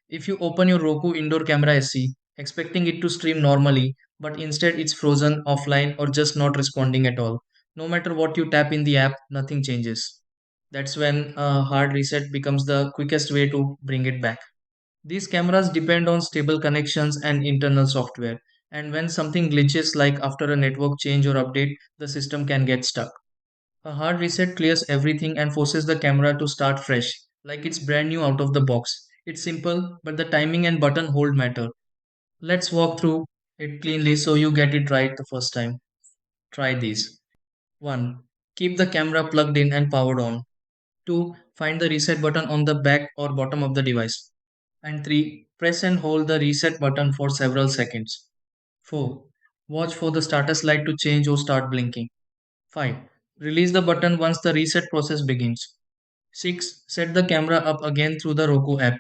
If you open your Roku indoor camera SE, expecting it to stream normally, but instead it's frozen, offline, or just not responding at all, no matter what you tap in the app, nothing changes. That's when a hard reset becomes the quickest way to bring it back. These cameras depend on stable connections and internal software, and when something glitches, like after a network change or update, the system can get stuck. A hard reset clears everything and forces the camera to start fresh, like it's brand new out of the box. It's simple, but the timing and button hold matter. Let's walk through it cleanly so you get it right the first time. Try these. 1. Keep the camera plugged in and powered on. 2. Find the reset button on the back or bottom of the device. And 3. Press and hold the reset button for several seconds. 4. Watch for the status light to change or start blinking. 5. Release the button once the reset process begins. 6. Set the camera up again through the Roku app.